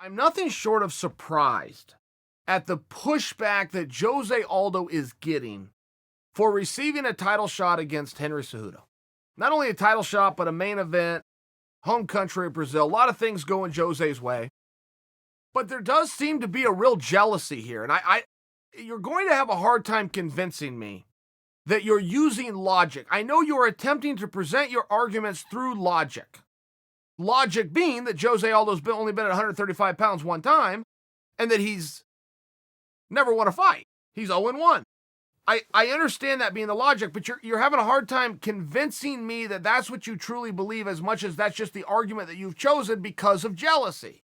I'm nothing short of surprised at the pushback that Jose Aldo is getting for receiving a title shot against Henry Cejudo. Not only a title shot, but a main event, home country of Brazil. A lot of things going Jose's way. But there does seem to be a real jealousy here. And you're going to have a hard time convincing me that you're using logic. I know you're attempting to present your arguments through logic. Logic being that Jose Aldo's only been at 135 pounds one time, and that he's never won a fight. He's 0-1. I understand that being the logic, but you're having a hard time convincing me that that's what you truly believe, as much as that's just the argument that you've chosen because of jealousy.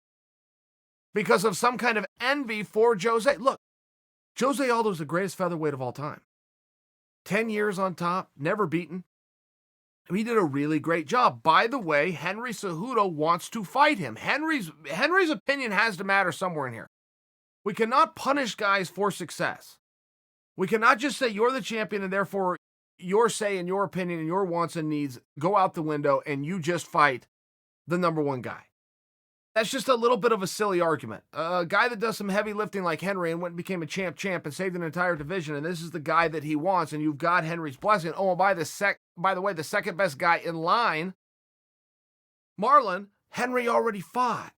Because of some kind of envy for Jose. Look, Jose Aldo's the greatest featherweight of all time. 10 years on top, never beaten. He did a really great job. By the way, Henry Cejudo wants to fight him. Henry's opinion has to matter somewhere in here. We cannot punish guys for success. We cannot just say you're the champion and therefore your say and your opinion and your wants and needs go out the window and you just fight the number one guy. That's just a little bit of a silly argument. A guy that does some heavy lifting like Henry and went and became a champ and saved an entire division, and this is the guy that he wants, and you've got Henry's blessing. Oh, and by the way, the second best guy in line, Marlon, Henry already fought.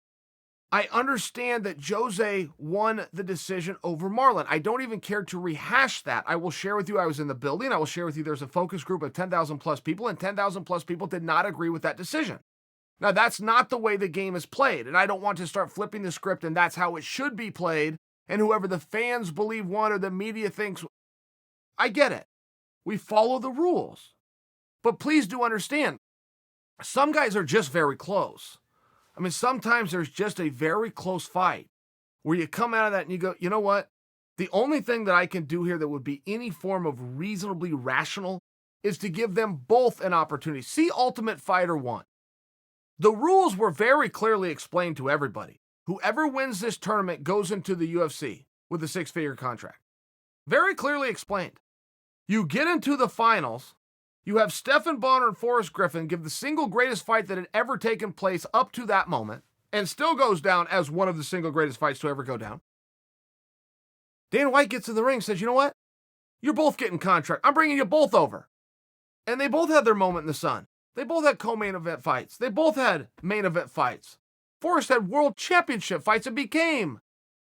I understand that Jose won the decision over Marlon. I don't even care to rehash that. I will share with you I was in the building. I will share with you there's a focus group of 10,000 plus people, and 10,000 plus people did not agree with that decision. Now, that's not the way the game is played, and I don't want to start flipping the script, and that's how it should be played, and whoever the fans believe won or the media thinks, I get it. We follow the rules. But please do understand, some guys are just very close. I mean, sometimes there's just a very close fight where you come out of that and you go, you know what? The only thing that I can do here that would be any form of reasonably rational is to give them both an opportunity. See Ultimate Fighter 1. The rules were very clearly explained to everybody. Whoever wins this tournament goes into the UFC with a 6-figure contract. Very clearly explained. You get into the finals, you have Stephan Bonner and Forrest Griffin give the single greatest fight that had ever taken place up to that moment, and still goes down as one of the single greatest fights to ever go down. Dana White gets in the ring and says, you know what? You're both getting contract. I'm bringing you both over. And they both had their moment in the sun. They both had co-main event fights. They both had main event fights. Forrest had world championship fights and became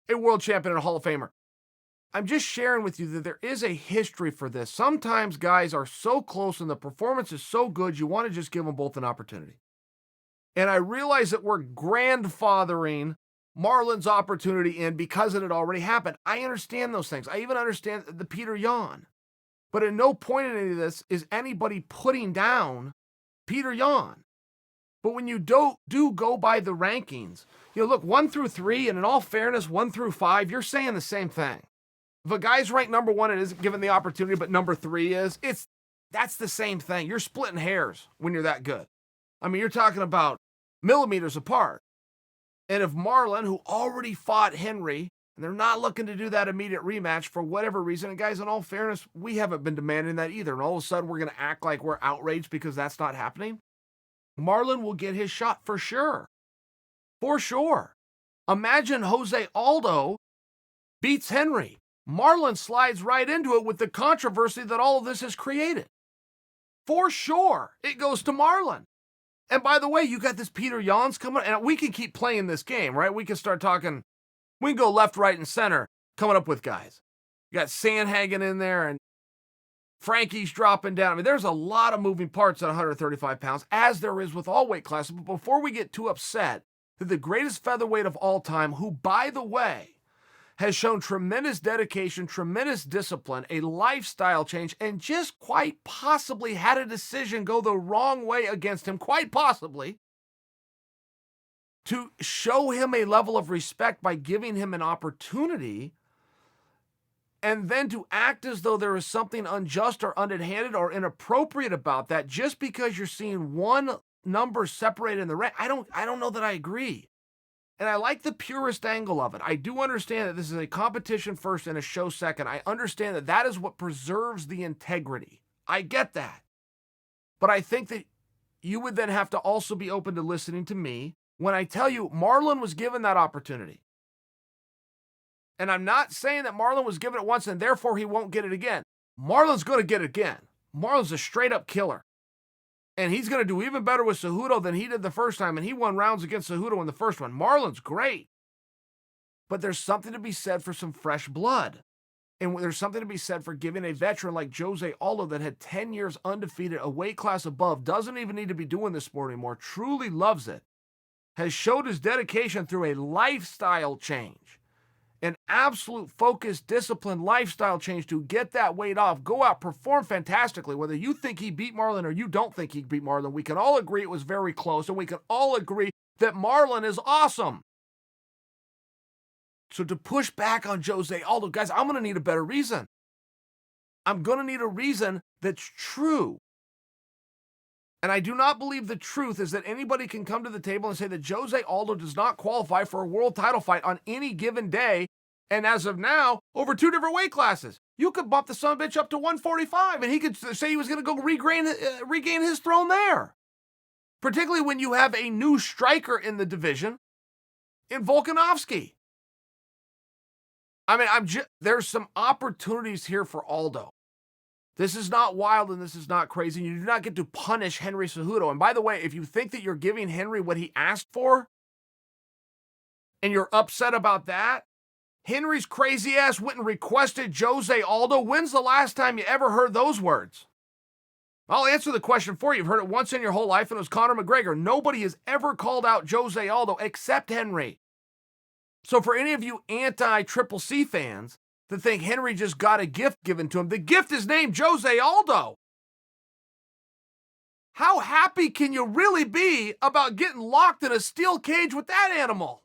a world champion and a Hall of Famer. I'm just sharing with you that there is a history for this. Sometimes guys are so close and the performance is so good, you want to just give them both an opportunity. And I realize that we're grandfathering Marlon's opportunity in because it had already happened. I understand those things. I even understand the Peter Yan. But at no point in any of this is anybody putting down Peter Yan. But when you do go by the rankings, look, 1 through 3, and in all fairness, 1 through 5, you're saying the same thing. If a guy's ranked number 1 and isn't given the opportunity, but number 3 is, that's the same thing. You're splitting hairs when you're that good. I mean, you're talking about millimeters apart. And if Marlon, who already fought Henry, and they're not looking to do that immediate rematch for whatever reason, and guys, in all fairness, we haven't been demanding that either, and all of a sudden we're going to act like we're outraged because that's not happening, Marlon will get his shot for sure. For sure. Imagine Jose Aldo beats Henry. Marlon slides right into it with the controversy that all of this has created. For sure, it goes to Marlon. And by the way, you got this Peter Yan's coming, and we can keep playing this game, right? We can start talking, we can go left, right, and center coming up with guys. You got Sandhagen in there, and Frankie's dropping down. I mean, there's a lot of moving parts at 135 pounds, as there is with all weight classes. But before we get too upset, that the greatest featherweight of all time, who, by the way, has shown tremendous dedication, tremendous discipline, a lifestyle change, and just quite possibly had a decision go the wrong way against him, quite possibly, to show him a level of respect by giving him an opportunity, and then to act as though there is something unjust or underhanded or inappropriate about that just because you're seeing one number separated in the rank. I don't know that I agree. And I like the purist angle of it. I do understand that this is a competition first and a show second. I understand that that is what preserves the integrity. I get that. But I think that you would then have to also be open to listening to me when I tell you Marlon was given that opportunity. And I'm not saying that Marlon was given it once and therefore he won't get it again. Marlon's going to get it again. Marlon's a straight-up killer. And he's going to do even better with Cejudo than he did the first time, and he won rounds against Cejudo in the first one. Marlon's great. But there's something to be said for some fresh blood. And there's something to be said for giving a veteran like Jose Aldo that had 10 years undefeated, a weight class above, doesn't even need to be doing this sport anymore, truly loves it, has showed his dedication through a lifestyle change, an absolute focused, disciplined lifestyle change to get that weight off, go out, perform fantastically. Whether you think he beat Marlon or you don't think he beat Marlon, we can all agree it was very close, and we can all agree that Marlon is awesome. So to push back on Jose Aldo, guys, I'm going to need a better reason. I'm going to need a reason that's true. And I do not believe the truth is that anybody can come to the table and say that Jose Aldo does not qualify for a world title fight on any given day. And as of now, over 2 different weight classes. You could bump the son of a bitch up to 145 and he could say he was going to go regain his throne there. Particularly when you have a new striker in the division in Volkanovski. I mean, there's some opportunities here for Aldo. This is not wild and this is not crazy. You do not get to punish Henry Cejudo. And by the way, if you think that you're giving Henry what he asked for and you're upset about that, Henry's crazy ass went and requested Jose Aldo. When's the last time you ever heard those words? I'll answer the question for you. You've heard it once in your whole life, and it was Conor McGregor. Nobody has ever called out Jose Aldo except Henry. So for any of you anti-Triple C fans that think Henry just got a gift given to him, the gift is named Jose Aldo. How happy can you really be about getting locked in a steel cage with that animal?